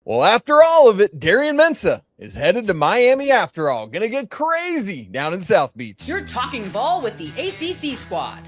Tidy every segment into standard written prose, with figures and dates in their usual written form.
Well, after all of it, Darian Mensah is headed to Miami after all. Gonna get crazy down in South Beach. You're talking ball with the ACC squad.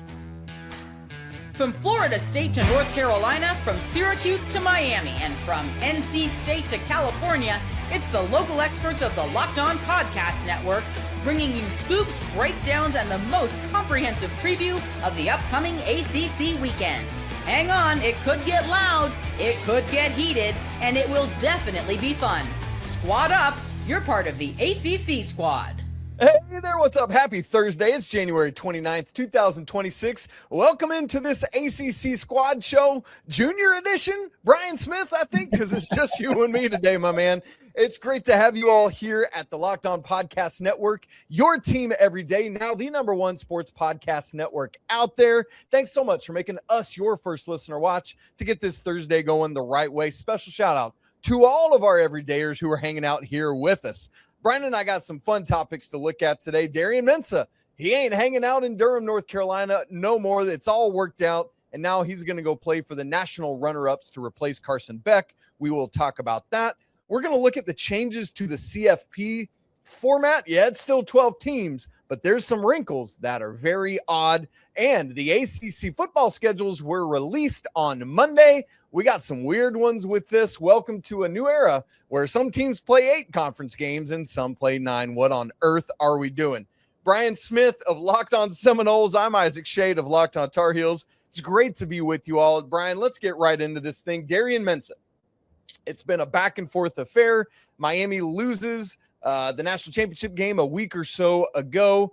From Florida State to North Carolina, from Syracuse to Miami, and from NC State to California, it's the local experts of the Locked On Podcast Network bringing you scoops, breakdowns, and the most comprehensive preview of the upcoming ACC weekend. Hang on, it could get loud, it could get heated, and it will definitely be fun. Squad up, you're part of the ACC squad. Hey there, what's up? Happy Thursday. It's January 29th, 2026. Welcome into this ACC Squad Show, Junior Edition. Brian Smith, I think, because it's just you and me today, my man. It's great to have you all here at the Locked On Podcast Network, your team every day, now the #1 sports podcast network out there. Thanks so much for making us your first listener watch to get this Thursday going the right way. Special shout out to all of our everydayers who are hanging out here with us. Brian and I got some fun topics to look at today. Darian Mensah, he ain't hanging out in Durham, North Carolina no more. It's all worked out, and now he's going to go play for the national runner-ups to replace Carson Beck. We will talk about that. We're going to look at the changes to the CFP format. Yeah, it's still 12 teams, but there's some wrinkles that are very odd. And the ACC football schedules were released on Monday. We got some weird ones with this. Welcome to a new era where some teams play 8 conference games and some play 9. What on earth are we doing? Brian Smith of Locked On Seminoles. I'm Isaac Shade of Locked On Tar Heels. It's great to be with you all. Brian, let's get right into this thing. Darian Mensah. It's been a back and forth affair. Miami loses the national championship game a week or so ago.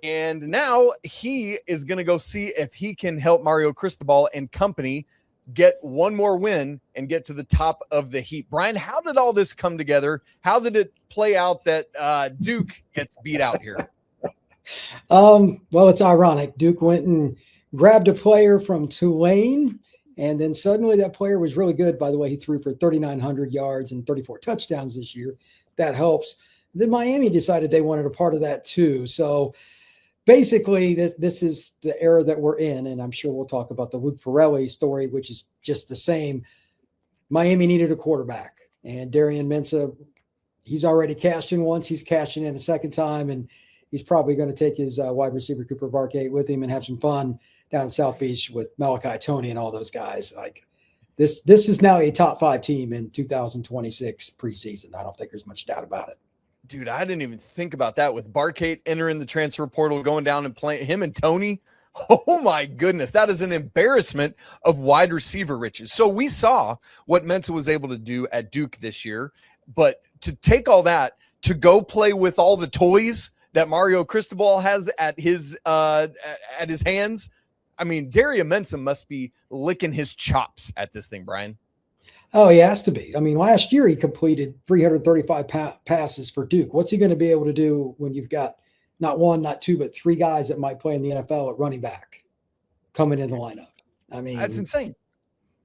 And now he is going to go see if he can help Mario Cristobal and company get one more win and get to the top of the heap. Brian, how did all this come together? How did it play out that Duke gets beat out here? Well, it's ironic. Duke went and grabbed a player from Tulane, and then suddenly that player was really good. By the way, he threw for 3,900 yards and 34 touchdowns this year. That helps. Then Miami decided they wanted a part of that too. So basically, this is the era that we're in, and I'm sure we'll talk about the Luke Farrelly story, which is just the same. Miami needed a quarterback, and Darian Mensah, he's already cashed in once. He's cashing in a second time, and he's probably going to take his wide receiver Cooper Barkate with him and have some fun down in South Beach with Malachi, Toney, and all those guys. Like this is now a top 5 team in 2026 preseason. I don't think there's much doubt about it. Dude, I didn't even think about that with Barkate entering the transfer portal, going down and playing him and Toney. Oh my goodness. That is an embarrassment of wide receiver riches. So we saw what Mensah was able to do at Duke this year, but to take all that to go play with all the toys that Mario Cristobal has at his hands. I mean, Darian Mensah must be licking his chops at this thing, Brian. Oh, he has to be. I mean, last year he completed 335 passes for Duke. What's he going to be able to do when you've got not 1, not 2, but 3 guys that might play in the NFL at running back coming in the lineup? I mean, that's insane.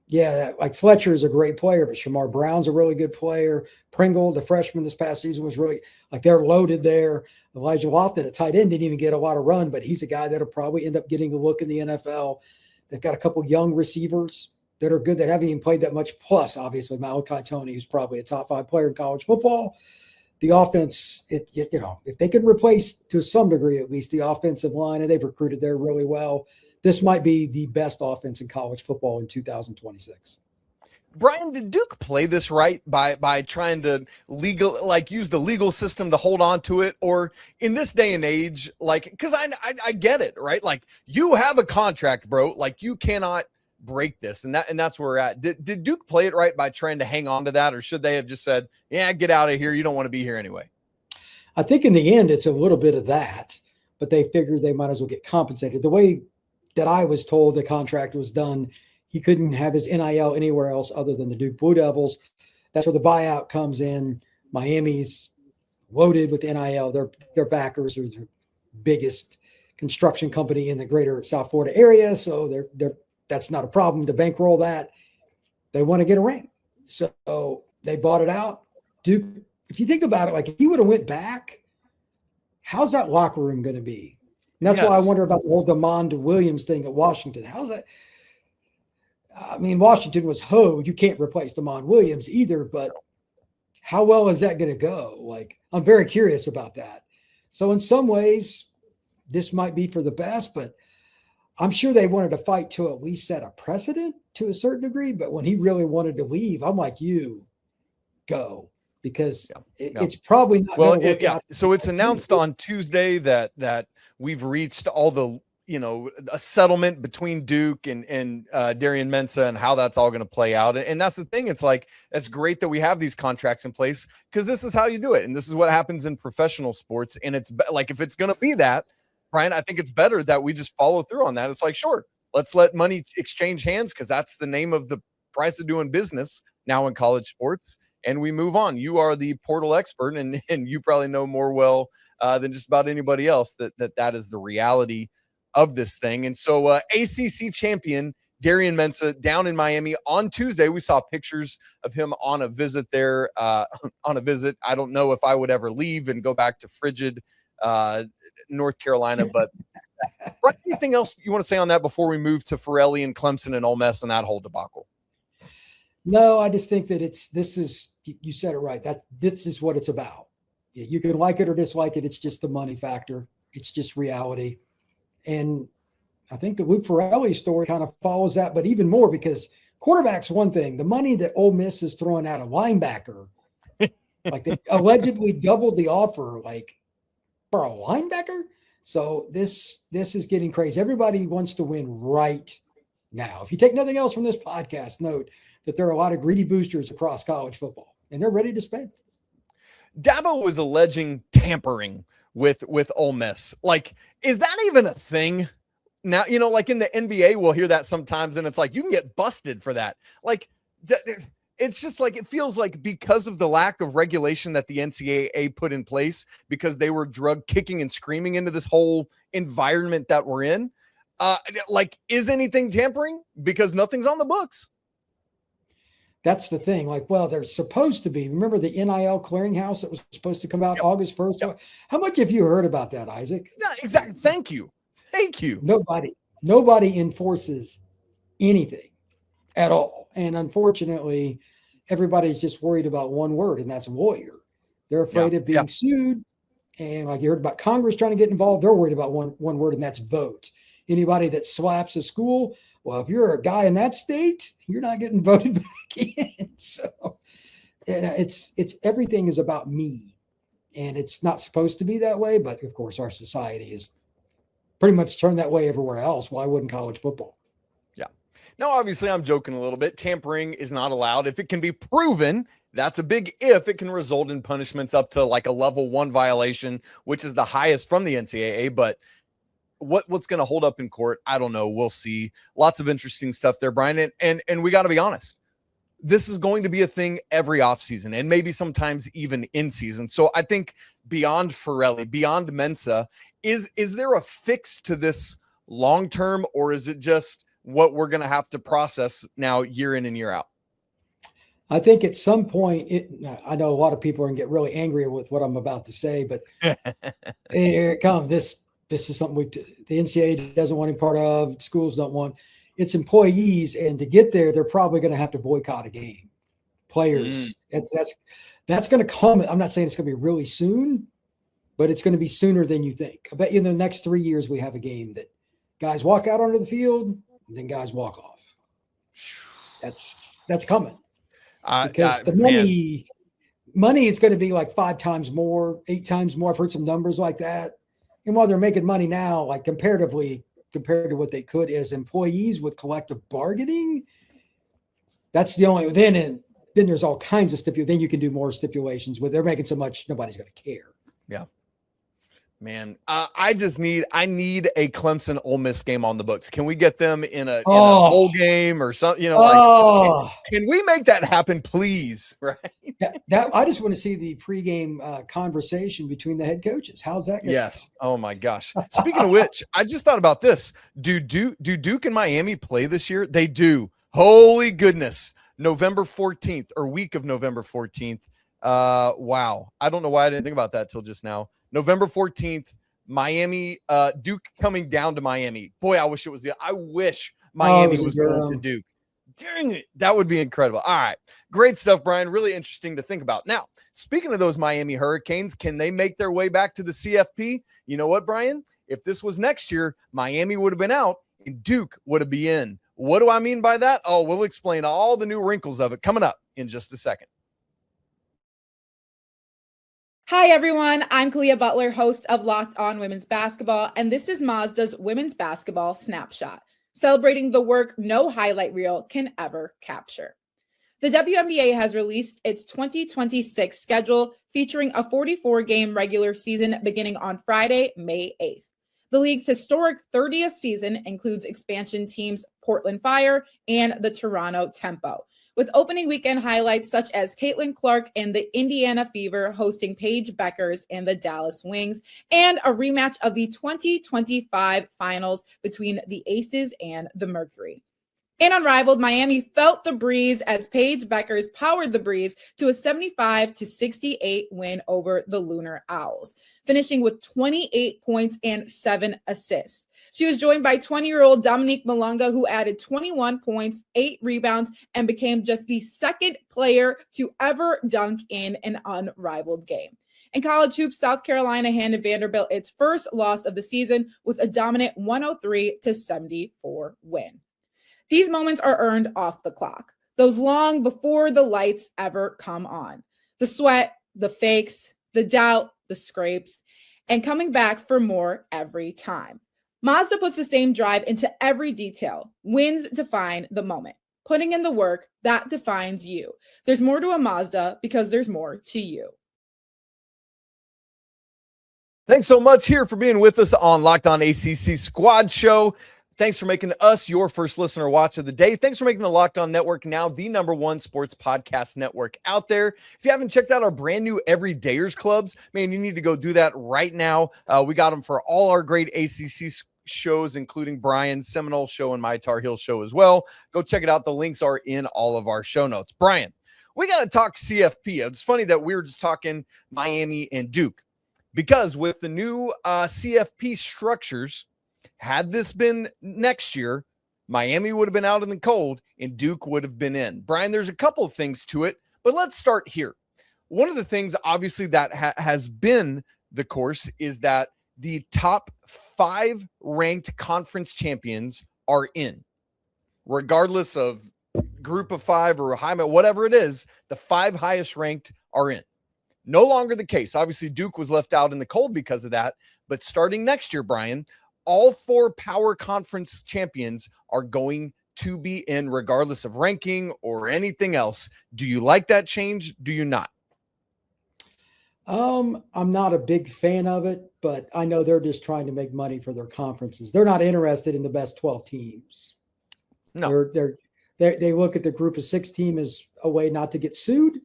Yeah, like Fletcher is a great player, but Shamar Brown's a really good player. Pringle, the freshman this past season, was really like they're loaded there. Elijah Lofton at tight end didn't even get a lot of run, but he's a guy that'll probably end up getting a look in the NFL. They've got a couple young receivers that are good that haven't even played that much. Plus, obviously, Malachi Toney, who's probably a top 5 player in college football. The offense, if they can replace to some degree at least the offensive line, and they've recruited there really well, this might be the best offense in college football in 2026. Brian, did Duke play this right by trying to use the legal system to hold on to it? Or in this day and age, because I get it, right? Like, you have a contract, bro. Like, you cannot break this, and that's where we're at. Did Duke play it right by trying to hang on to that, or should they have just said, yeah, get out of here, you don't want to be here anyway? I think in the end it's a little bit of that, but they figured they might as well get compensated. The way that I was told the contract was done, he couldn't have his NIL anywhere else other than the Duke Blue Devils. That's where the buyout comes in. Miami's loaded with NIL. Their backers are the biggest construction company in the greater South Florida area, so that's not a problem to bankroll that. They want to get a ring. So they bought it out. Duke, if you think about it, like if he would have went back, how's that locker room going to be? And that's why I wonder about the whole Demond Williams thing at Washington. How's that? I mean, Washington was hoed. You can't replace Demond Williams either, but how well is that going to go? Like, I'm very curious about that. So in some ways, this might be for the best, but I'm sure they wanted to fight to at least set a precedent to a certain degree. But when he really wanted to leave, I'm like, you go, because it's probably not going to work out. So it's announced on Tuesday that we've reached all the, a settlement between Duke and Darien Mensah and how that's all going to play out. And that's the thing. It's like, it's great that we have these contracts in place, because this is how you do it. And this is what happens in professional sports. And it's like, if it's going to be that, Brian, I think it's better that we just follow through on that. It's like, sure, let's let money exchange hands, because that's the name of the price of doing business now in college sports. And we move on. You are the portal expert, and you probably know more than just about anybody else that is the reality of this thing. And so ACC champion Darien Mensah down in Miami on Tuesday. We saw pictures of him on a visit there. I don't know if I would ever leave and go back to frigid North Carolina, but anything else you want to say on that before we move to Farrelly and Clemson and Ole Miss and that whole debacle? No, I just think that you said it right. This is what it's about. You can like it or dislike it. It's just the money factor. It's just reality. And I think the Luke Farrelly story kind of follows that, but even more, because quarterback's one thing. The money that Ole Miss is throwing at a linebacker, like they allegedly doubled the offer, like for a linebacker. So this is getting crazy. Everybody wants to win right now. If you take nothing else from this podcast, note that there are a lot of greedy boosters across college football, and they're ready to spend. Dabo was alleging tampering with Ole Miss. Like, is that even a thing? Now, like in the NBA, we'll hear that sometimes, and it's like, you can get busted for that. Like, it's just like, it feels like because of the lack of regulation that the NCAA put in place, because they were drug kicking and screaming into this whole environment that we're in. Like, is anything tampering? Because nothing's on the books. That's the thing. Like, well, there's supposed to be. Remember the NIL clearinghouse that was supposed to come out August 1st? Yep. How much have you heard about that, Isaac? Yeah, exactly. Thank you. Nobody enforces anything at all. And unfortunately, everybody's just worried about one word, and that's lawyer. They're afraid of being sued. And like you heard about Congress trying to get involved, they're worried about one word, and that's vote. Anybody that slaps a school, well, if you're a guy in that state, you're not getting voted back in. So it's everything is about me, and it's not supposed to be that way. But of course, our society is pretty much turned that way everywhere else. Why wouldn't college football? Yeah. Now, obviously, I'm joking a little bit. Tampering is not allowed. If it can be proven, that's a big if. It can result in punishments up to like a level 1 violation, which is the highest from the NCAA. But what's going to hold up in court, I don't know. We'll see. Lots of interesting stuff there, Brian. And we got to be honest. This is going to be a thing every offseason, and maybe sometimes even in season. So I think beyond Farrelly, beyond Mensah, is there a fix to this long term, or is it just what we're going to have to process now year in and year out? I think at some point, I know a lot of people are going to get really angry with what I'm about to say, but here it comes. This is something the NCAA doesn't want any part of. Schools don't want. It's employees, and to get there, they're probably going to have to boycott a game. Players, that's going to come. I'm not saying it's going to be really soon, but it's going to be sooner than you think. I bet you in the next 3 years we have a game that guys walk out onto the field, and then guys walk off. That's coming because the money is going to be like 5 times more, 8 times more. I've heard some numbers like that. And while they're making money now, like comparatively compared to what they could as employees with collective bargaining, that's the only, then there's all kinds of stipulations. Then you can do more stipulations where they're making so much, nobody's going to care. Yeah. Man, I need a Clemson Ole Miss game on the books. Can we get them in a bowl game or something? Can we make that happen, please? Right. That I just want to see the pregame conversation between the head coaches. How's that going? Yes. Oh my gosh. Speaking of which, I just thought about this. Do Duke and Miami play this year? They do. Holy goodness. November 14th or week of November 14th. Wow. I don't know why I didn't think about that till just now. November 14th, Miami, Duke coming down to Miami. Boy, I wish Miami was going to Duke. Dang it. That would be incredible. All right. Great stuff, Brian. Really interesting to think about. Now, speaking of those Miami Hurricanes, can they make their way back to the CFP? You know what, Brian? If this was next year, Miami would have been out and Duke would have been in. What do I mean by that? Oh, we'll explain all the new wrinkles of it coming up in just a second. Hi, everyone. I'm Kalia Butler, host of Locked On Women's Basketball, and this is Mazda's Women's Basketball Snapshot, celebrating the work no highlight reel can ever capture. The WNBA has released its 2026 schedule featuring a 44-game regular season beginning on Friday, May 8th. The league's historic 30th season includes expansion teams Portland Fire and the Toronto Tempo, with opening weekend highlights such as Caitlin Clark and the Indiana Fever hosting Paige Beckers and the Dallas Wings, and a rematch of the 2025 finals between the Aces and the Mercury. In Unrivaled, Miami felt the breeze as Paige Beckers powered the breeze to a 75-68 win over the Lunar Owls, finishing with 28 points and 7 assists. She was joined by 20-year-old Dominique Malunga, who added 21 points, 8 rebounds, and became just the second player to ever dunk in an unrivaled game. In college hoops, South Carolina handed Vanderbilt its first loss of the season with a dominant 103-74 win. These moments are earned off the clock, those long before the lights ever come on. The sweat, the fakes, the doubt, the scrapes, and coming back for more every time. Mazda puts the same drive into every detail. Wins define the moment. Putting in the work, that defines you. There's more to a Mazda because there's more to you. Thanks so much here for being with us on Locked On ACC Squad Show. Thanks for making us your first listener watch of the day. Thanks for making the Locked On Network now the #1 sports podcast network out there. If you haven't checked out our brand new Everydayers clubs, man, you need to go do that right now. We got them for all our great ACC shows, including Brian's Seminole show and my Tar Heel show as well. Go check it out. The links are in all of our show notes. Brian, we got to talk CFP. It's funny that we were just talking Miami and Duke, because with the new CFP structures, had this been next year, Miami would have been out in the cold and Duke would have been in. Brian, there's a couple of things to it, but let's start here. One of the things, obviously, that has been the course is that the top 5 ranked conference champions are in. Regardless of group of 5 or whatever it is, the 5 highest ranked are in. No longer the case. Obviously, Duke was left out in the cold because of that. But starting next year, Brian, all 4 power conference champions are going to be in regardless of ranking or anything else. Do you like that change? Do you not? I'm not a big fan of it, but I know they're just trying to make money for their conferences. They're not interested in the best 12 teams. No, they look at the group of 6 team as a way not to get sued,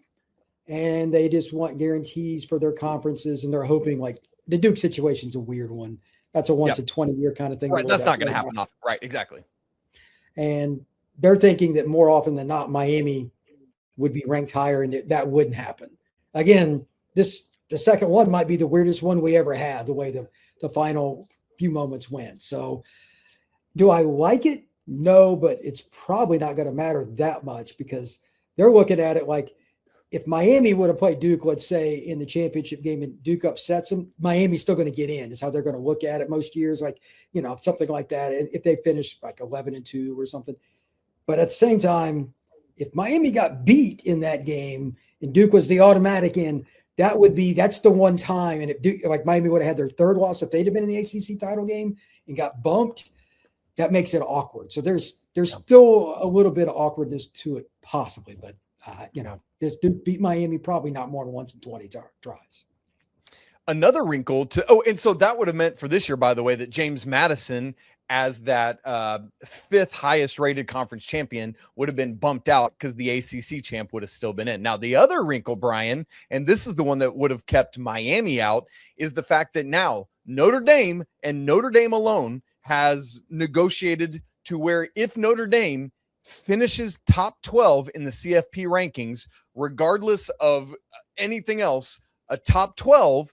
and they just want guarantees for their conferences. And they're hoping, like, the Duke situation's a weird one. That's a once in 20 year kind of thing. Right. That's not going to happen often. Right. Exactly. And they're thinking that more often than not, Miami would be ranked higher, and that wouldn't happen. Again, the second one might be the weirdest one we ever had, the way the final few moments went. So do I like it? No, but it's probably not going to matter that much, because they're looking at it like, if Miami would have played Duke, let's say, in the championship game, and Duke upsets them, Miami's still going to get in, is how they're going to look at it most years. Like, something like that. If they finish like 11-2 or something. But at the same time, if Miami got beat in that game and Duke was the automatic in, that's the one time. And if Duke, like Miami would have had their 3rd loss, if they'd have been in the ACC title game and got bumped, that makes it awkward. So there's still a little bit of awkwardness to it, possibly. But this Duke beat Miami probably not more than once in 20 tries. Another wrinkle and so that would have meant for this year, by the way, that James Madison, as that 5th highest rated conference champion, would have been bumped out because the ACC champ would have still been in. Now, the other wrinkle, Brian, and this is the one that would have kept Miami out, is the fact that now Notre Dame, and Notre Dame alone, has negotiated to where if Notre Dame finishes top 12 in the CFP rankings, regardless of anything else, a top 12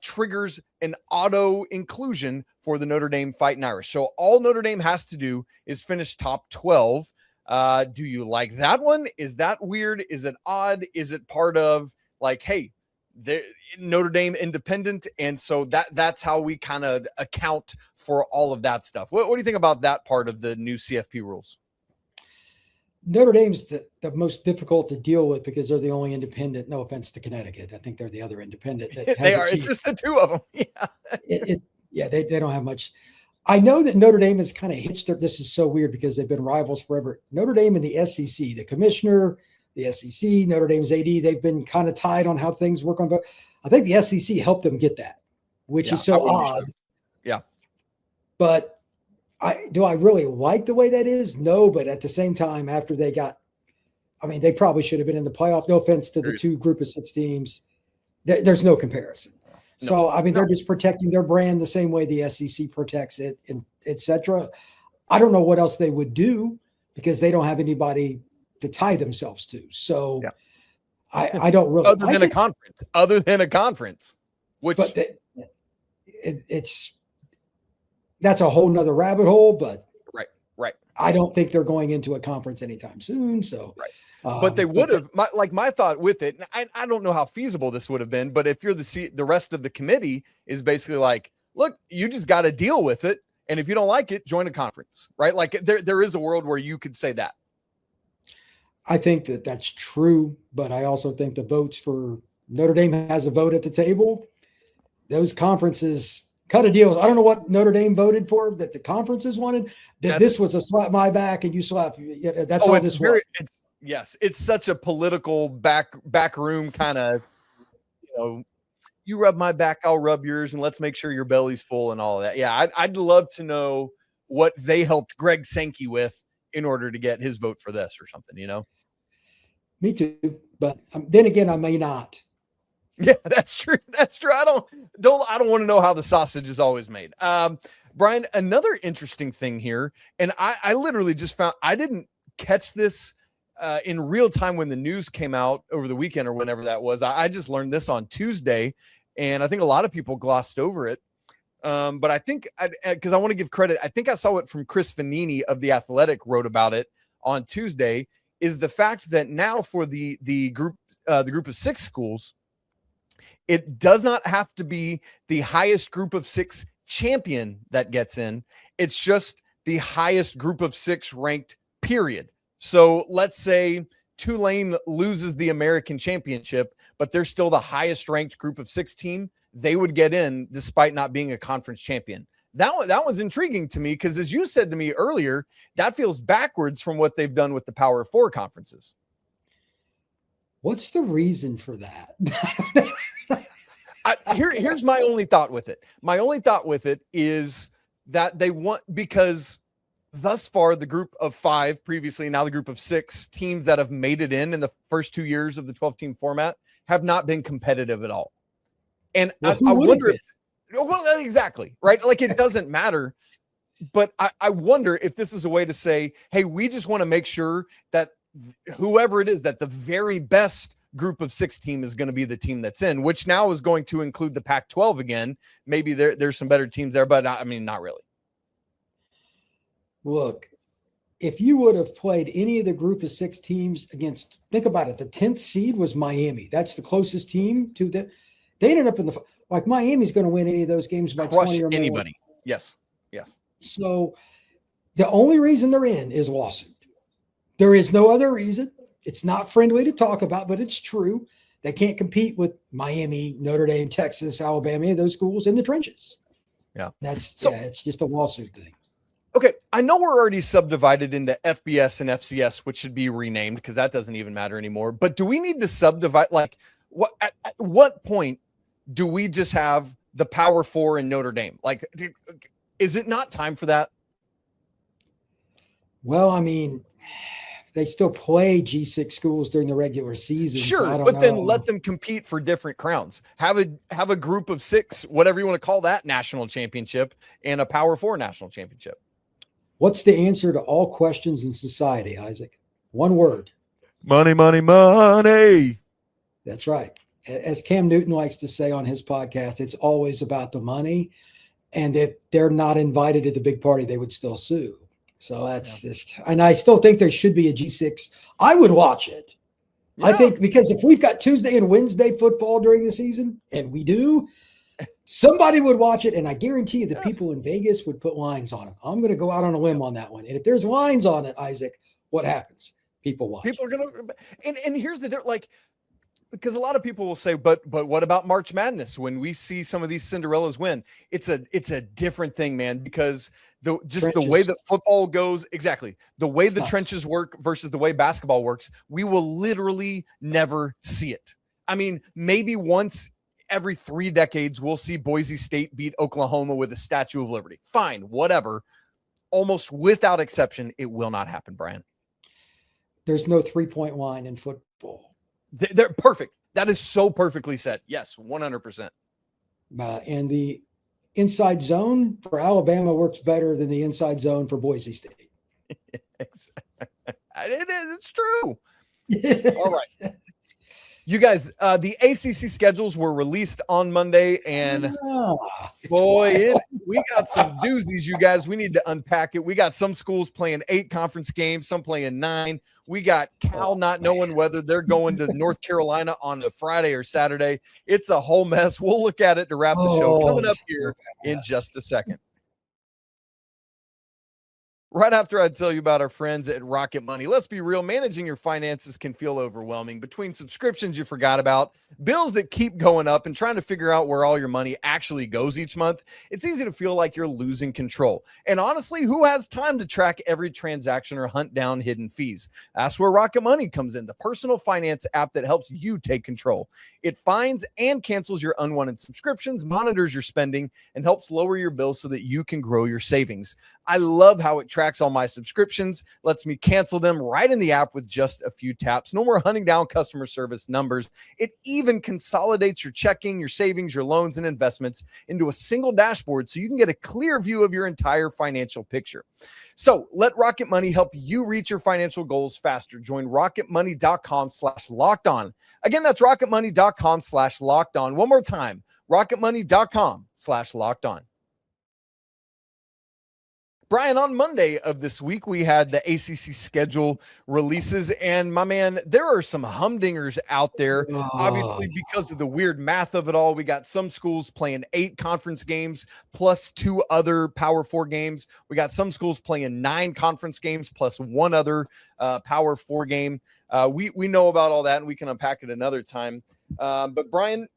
triggers an auto inclusion for the Notre Dame Fighting Irish. So all Notre Dame has to do is finish top 12 Do you like that one? Is that weird? Is it odd? Is it part of like, hey, Notre Dame independent, and so that's how we kind of account for all of that stuff? What do you think about that part of the new CFP rules? Notre Dame's the most difficult to deal with because they're the only independent. No offense to Connecticut, I think they're the other independent. They are. It's just the two of them. Yeah, they don't have much. I know that Notre Dame has kind of hitched their. This is so weird because they've been rivals forever. Notre Dame and the SEC, the commissioner, the SEC, Notre Dame's AD, they've been kind of tied on how things work on. But I think the SEC helped them get that, which is so odd. Yeah, but. Do I really like the way that is? No, but at the same time, after they they probably should have been in the playoff. No offense to the two group of 6 teams. There's no comparison. No. So, they're just protecting their brand the same way the SEC protects it, and et cetera. I don't know what else they would do because they don't have anybody to tie themselves to. So I don't really other than a conference, which it's that's a whole nother rabbit hole, but right. I don't think they're going into a conference anytime soon. So, but they would have. My thought with it, and I don't know how feasible this would have been, but if you're the rest of the committee is basically like, look, you just got to deal with it, and if you don't like it, join a conference, right? Like there is a world where you could say that. I think that that's true, but I also think the votes for Notre Dame has a vote at the table. Those conferences. Cut a deal. I don't know what Notre Dame voted for that the conferences wanted. This was a slap my back and you slap. That's all this was. It's such a political back room kind of, you rub my back, I'll rub yours, and let's make sure your belly's full and all of that. Yeah, I'd love to know what they helped Greg Sankey with in order to get his vote for this or something, Me too, but then again, I may not. Yeah, that's true. That's true. I don't want to know how the sausage is always made. Brian, another interesting thing here, and I literally just found, I didn't catch this in real time when the news came out over the weekend or whenever that was. I just learned this on Tuesday, and I think a lot of people glossed over it. But I think, because I want to give credit, I think I saw it from Chris Vanini of The Athletic wrote about it on Tuesday, is the fact that now for the group of 6 schools, it does not have to be the highest group of 6 champion that gets in. It's just the highest group of 6 ranked, period. So let's say Tulane loses the American championship, but they're still the highest ranked group of 6 team. They would get in despite not being a conference champion. That one's intriguing to me because, as you said to me earlier, that feels backwards from what they've done with the Power 4 conferences. What's the reason for that? Here's my only thought with it. My only thought with it is that they want, because thus far the group of 5 previously, now the group of 6 teams that have made it in the first 2 years of the 12-team format have not been competitive at all. And I wonder if, well, exactly, right? Like, it doesn't matter, but I wonder if this is a way to say, hey, we just want to make sure that whoever it is, that the very best group of 6 team is going to be the team that's in, which now is going to include the Pac-12 again. Maybe there's some better teams there, but I mean, not really. Look, if you would have played any of the group of 6 teams against, think about it, the 10th seed was Miami. That's the closest team to the, they ended up in the, like, Miami's going to win any of those games by 20 or more. Anybody. Yes. So the only reason they're in is lawsuit. There is no other reason. It's not friendly to talk about, but it's true. They can't compete with Miami, Notre Dame, Texas, Alabama, any of those schools in the trenches. Yeah. It's just a lawsuit thing. Okay. I know we're already subdivided into FBS and FCS, which should be renamed because that doesn't even matter anymore. But do we need to subdivide? Like, at what point do we just have the Power 4 in Notre Dame? Like, is it not time for that? Well, I mean, they still play G6 schools during the regular season. Sure, so but then let them compete for different crowns. Have a group of 6, whatever you want to call that, national championship, and a Power 4 national championship. What's the answer to all questions in society, Isaac? One word. Money, money, money. That's right. As Cam Newton likes to say on his podcast, it's always about the money. And if they're not invited to the big party, they would still sue. So that's just, and I still think there should be a G6. I would watch it. Yeah. I think because if we've got Tuesday and Wednesday football during the season, and we do, somebody would watch it. And I guarantee you the people in Vegas would put lines on it. I'm going to go out on a limb on that one. And if there's lines on it, Isaac, what happens? People watch. People are going to, and here's the, like, because a lot of people will say, but what about March Madness? When we see some of these Cinderellas win, it's a different thing, man, because the way that football goes, exactly, the way the trenches work versus the way basketball works, we will literally never see it. I mean, maybe once every 3 decades, we'll see Boise State beat Oklahoma with a Statue of Liberty. Fine, whatever. Almost without exception, it will not happen, Brian. There's no 3-point line in football. They're perfect. That is so perfectly said. Yes, 100%. And the inside zone for Alabama works better than the inside zone for Boise State. It's true. All right. You guys, the ACC schedules were released on Monday, and boy, we got some doozies, you guys. We need to unpack it. We got some schools playing 8 conference games, some playing 9. We got Cal not knowing whether they're going to North Carolina on a Friday or Saturday. It's a whole mess. We'll look at it to wrap the show coming up here in just a second. Right after I tell you about our friends at Rocket Money. Let's be real, managing your finances can feel overwhelming. Between subscriptions you forgot about, bills that keep going up, and trying to figure out where all your money actually goes each month, it's easy to feel like you're losing control. And honestly, who has time to track every transaction or hunt down hidden fees? That's where Rocket Money comes in, the personal finance app that helps you take control. It finds and cancels your unwanted subscriptions, monitors your spending, and helps lower your bills so that you can grow your savings. I love how it tracks all my subscriptions, lets me cancel them right in the app with just a few taps. No more hunting down customer service numbers. It even consolidates your checking, your savings, your loans, and investments into a single dashboard so you can get a clear view of your entire financial picture. So let Rocket Money help you reach your financial goals faster. Join rocketmoney.com/locked-on. Again, that's rocketmoney.com/locked-on. One more time, rocketmoney.com/locked-on. Brian, on Monday of this week, we had the ACC schedule releases, and my man, there are some humdingers out there. Obviously, because of the weird math of it all, we got some schools playing 8 conference games plus 2 other Power 4 games. We got some schools playing 9 conference games plus 1 other Power 4 game. We know about all that, and we can unpack it another time. But Brian,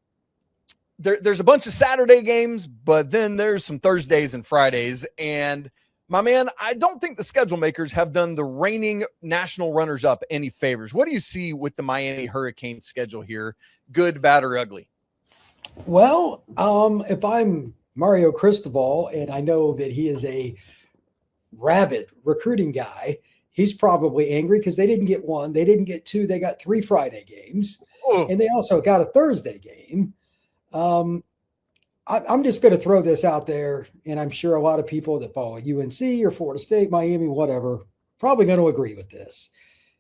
there's a bunch of Saturday games, but then there's some Thursdays and Fridays, and my man, I don't think the schedule makers have done the reigning national runners-up any favors. What do you see with the Miami Hurricanes schedule here? Good, bad, or ugly? Well, if I'm Mario Cristobal, and I know that he is a rabid recruiting guy, he's probably angry because they didn't get 1. They didn't get 2. They got 3 Friday games. And they also got a Thursday game. I'm just going to throw this out there, and I'm sure a lot of people that follow UNC or Florida State, Miami, whatever, probably going to agree with this.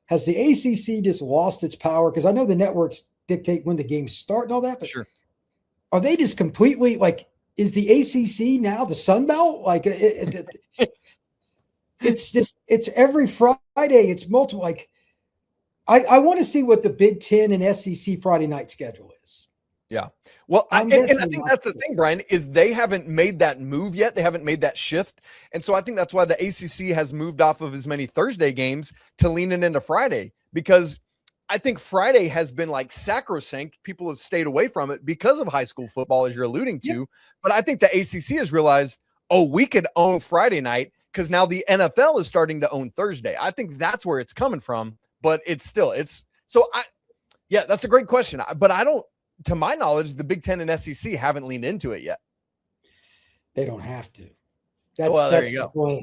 Has the ACC just lost its power? Because I know the networks dictate when the games start and all that, but sure, are they just completely like, is the ACC now the Sun Belt? Like it's just, it's every Friday, it's multiple. Like I want to see what the Big Ten and SEC Friday night schedule is. Yeah. Well, and I think that's the thing, Brian, is they haven't made that move yet. They haven't made that shift. And so I think that's why the ACC has moved off of as many Thursday games to leaning into Friday, because I think Friday has been like sacrosanct. People have stayed away from it because of high school football, as you're alluding to. Yep. But I think the ACC has realized, we could own Friday night because now the NFL is starting to own Thursday. I think that's where it's coming from, but that's a great question. But I don't, to my knowledge, the Big Ten and SEC haven't leaned into it yet. They don't have to. There you go.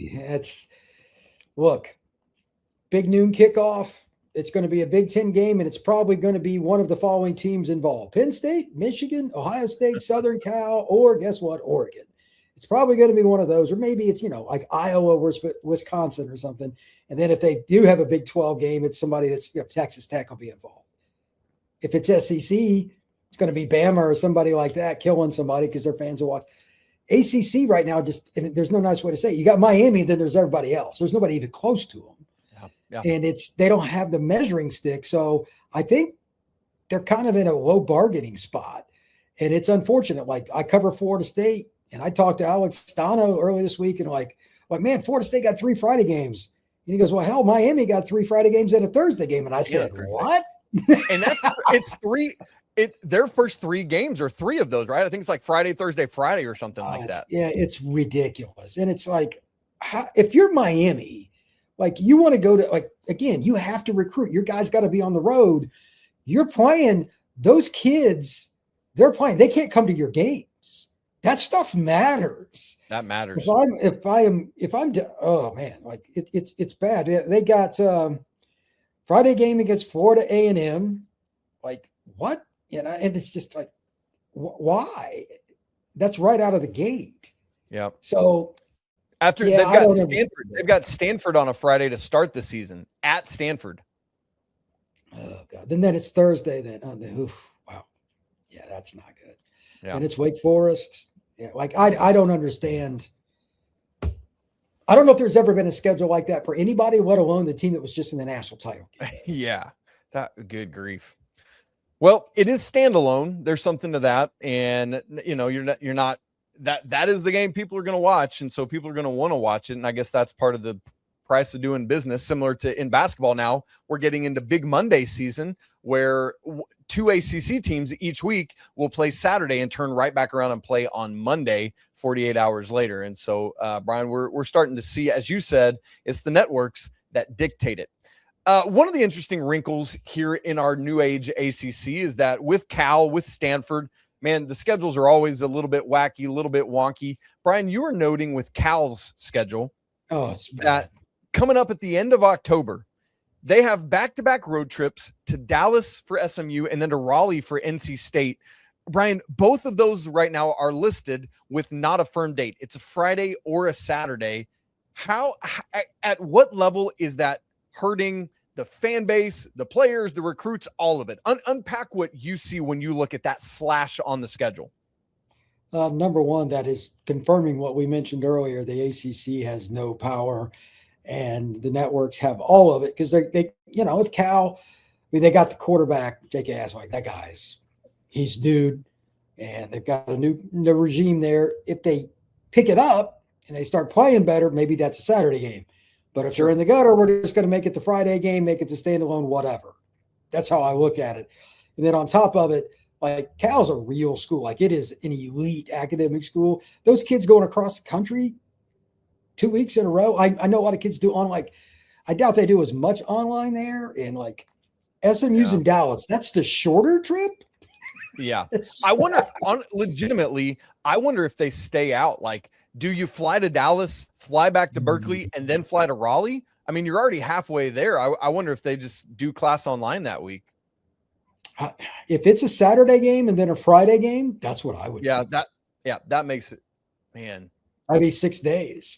Look, big noon kickoff. It's going to be a Big Ten game, and it's probably going to be one of the following teams involved: Penn State, Michigan, Ohio State, Southern Cal, or guess what? Oregon. It's probably going to be one of those, or maybe it's, like Iowa or Wisconsin or something. And then if they do have a Big 12 game, it's somebody that's, Texas Tech will be involved. If it's SEC, it's going to be Bama or somebody like that killing somebody because their fans will watch. ACC right now, there's no nice way to say it. You got Miami, then there's everybody else. There's nobody even close to them. And they don't have the measuring stick. So I think they're kind of in a low bargaining spot. And it's unfortunate. Like, I cover Florida State, and I talked to Alex Stano earlier this week, and like, man, Florida State got 3 Friday games. And he goes, well, hell, Miami got 3 Friday games and a Thursday game. And I said, what? And it's 3. Their first 3 games are 3 of those, right? I think it's like Friday, Thursday, Friday or something like that. Yeah, it's ridiculous. And it's like, if you're Miami, like, you want to go to, like, again, you have to recruit. Your guys got to be on the road. You're playing those kids. They're playing. They can't come to your games. That stuff matters. That matters. If I'm, oh man, like it's bad. They got Friday game against Florida A&M. Like, what? And it's just like, why? That's right out of the gate. Yeah. So after they've got Stanford on a Friday to start the season at Stanford. Oh God. Then it's Thursday. Wow. Yeah, that's not good. Yeah. And it's Wake Forest. Yeah, like I don't understand. I don't know if there's ever been a schedule like that for anybody, let alone the team that was just in the national title game. Yeah, good grief. Well, it is standalone. There's something to that, and you're not that is the game people are going to watch, and so people are going to want to watch it. And I guess that's part of the price of doing business. Similar to in basketball, now we're getting into Big Monday season, where 2 ACC teams each week will play Saturday and turn right back around and play on Monday 48 hours later. And so, Brian, we're starting to see, as you said, it's the networks that dictate it. One of the interesting wrinkles here in our new age ACC is that with Cal, with Stanford, man, the schedules are always a little bit wacky, a little bit wonky. Brian, you were noting with Cal's schedule it's bad. That coming up at the end of October, they have back-to-back road trips to Dallas for SMU and then to Raleigh for NC State. Brian, both of those right now are listed with not a firm date. It's a Friday or a Saturday. At what level is that hurting the fan base, the players, the recruits, all of it? Unpack what you see when you look at that slash on the schedule. Number one, that is confirming what we mentioned earlier. The ACC has no power, and the networks have all of it because they if Cal, they got the quarterback, J.K. Aswag, that he's dude, and they've got a new regime there. If they pick it up and they start playing better, maybe that's a Saturday game. But if you're in the gutter, we're just going to make it the Friday game, make it the standalone, whatever. That's how I look at it. And then on top of it, like, Cal's a real school. Like, it is an elite academic school. Those kids going across the country 2 weeks in a row. I know a lot of kids do I doubt they do as much online there. And like SMU's in Dallas, that's the shorter trip. Yeah. I wonder legitimately, I wonder if they stay out. Like, do you fly to Dallas, fly back to Berkeley, and then fly to Raleigh? I mean, you're already halfway there. I wonder if they just do class online that week. If it's a Saturday game and then a Friday game, that's what I would do. That makes it, man. I'd be 6 days.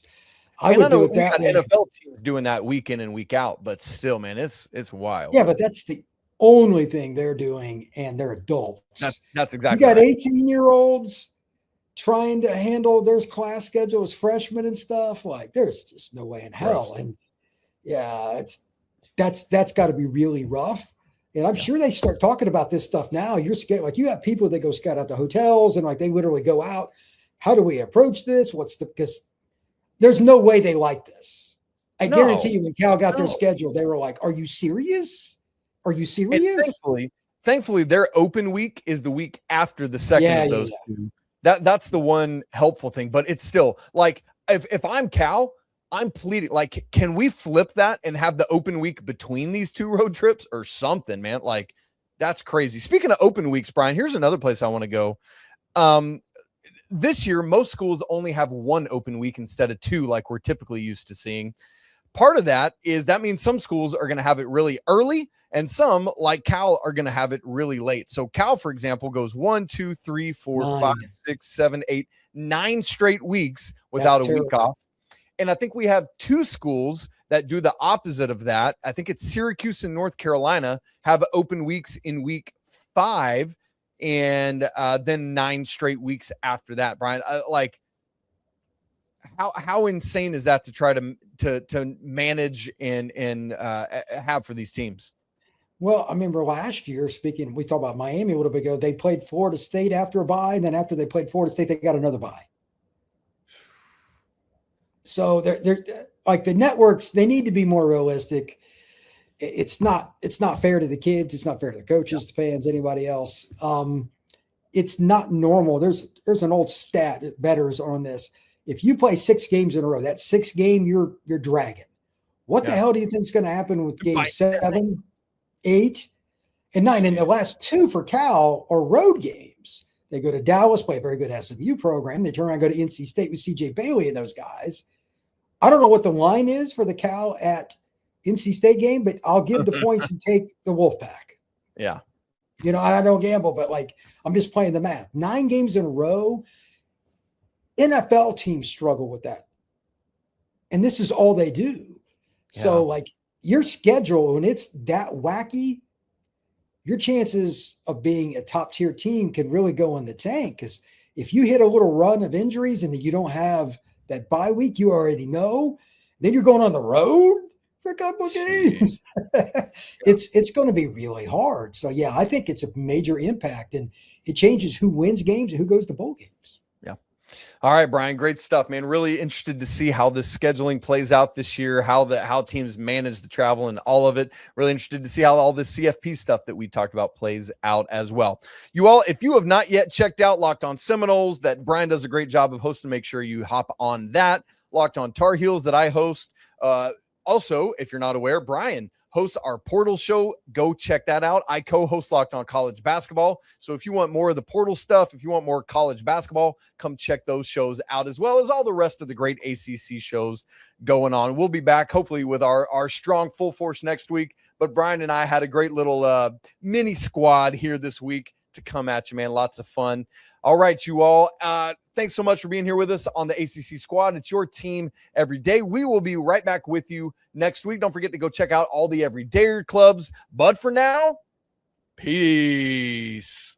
I would do it that way. NFL teams doing that week in and week out, but still, man, it's wild. Yeah, but that's the only thing they're doing, and they're adults. That's exactly. You got 18-year-olds trying to handle their class schedule as freshmen and stuff. Like, there's just no way in hell. Gross. And yeah, that's got to be really rough. And I'm sure they start talking about this stuff now. You're scared. Like, you have people that go scout out the hotels and like they literally go out. How do we approach this? Because there's no way they like this. I guarantee you when Cal got their schedule, they were like, are you serious? Are you serious? Thankfully, their open week is the week after the second of those two. That's the one helpful thing. But it's still like, if I'm Cal, I'm pleading, like, can we flip that and have the open week between these 2 road trips or something, man? Like, that's crazy. Speaking of open weeks, Brian, here's another place I want to go. This year, most schools only have 1 open week instead of 2, like we're typically used to seeing. Part of that means some schools are going to have it really early, and some, like Cal, are going to have it really late. So Cal, for example, goes 1, 2, 3, 4, 5, 6, 7, 8, 9 straight weeks without a week off. And I think we have 2 schools that do the opposite of that. I think it's Syracuse and North Carolina have open weeks in week 5 and then 9 straight weeks after that. Brian, how insane is that to try to manage and have for these teams? Well, I remember last year, we talked about Miami a little bit ago. They played Florida State after a bye, and then after they played Florida State, they got another bye. So they're like the networks. They need to be more realistic. It's not fair to the kids. It's not fair to the coaches, the fans, anybody else. It's not normal. There's an old stat, bettors on this. If you play 6 games in a row, that 6th game you're dragging. What the hell do you think is going to happen with game 7, 8, and 9? And the last 2 for Cal are road games. They go to Dallas, play a very good SMU program. They turn around and go to NC State with CJ Bailey and those guys. I don't know what the line is for the Cal at NC State game, but I'll give the points and take the Wolfpack. Yeah. You know, I don't gamble, but I'm just playing the math. 9 games in a row. NFL teams struggle with that. And this is all they do. Yeah. So your schedule, when it's that wacky, your chances of being a top tier team can really go in the tank. Because if you hit a little run of injuries and then you don't have that bye week, you already know, then you're going on the road for a couple of games. It's going to be really hard. So yeah, I think it's a major impact, and it changes who wins games and who goes to bowl games. Yeah. All right, Brian, great stuff, man. Really interested to see how this scheduling plays out this year, how teams manage the travel and all of it. Really interested to see how all this CFP stuff that we talked about plays out as well. You all, if you have not yet checked out Locked On Seminoles, that Brian does a great job of hosting, make sure you hop on that. Locked On Tar Heels that I host. Also, if you're not aware, Brian hosts our Portal show. Go check that out. I co-host Locked On College Basketball. So if you want more of the Portal stuff, if you want more college basketball, come check those shows out, as well as all the rest of the great ACC shows going on. We'll be back hopefully with our strong full force next week. But Brian and I had a great little mini squad here this week to come at you, man. Lots of fun. All right, you all. Thanks so much for being here with us on the ACC Squad. It's your team every day. We will be right back with you next week. Don't forget to go check out all the Everydayer clubs. But for now, peace.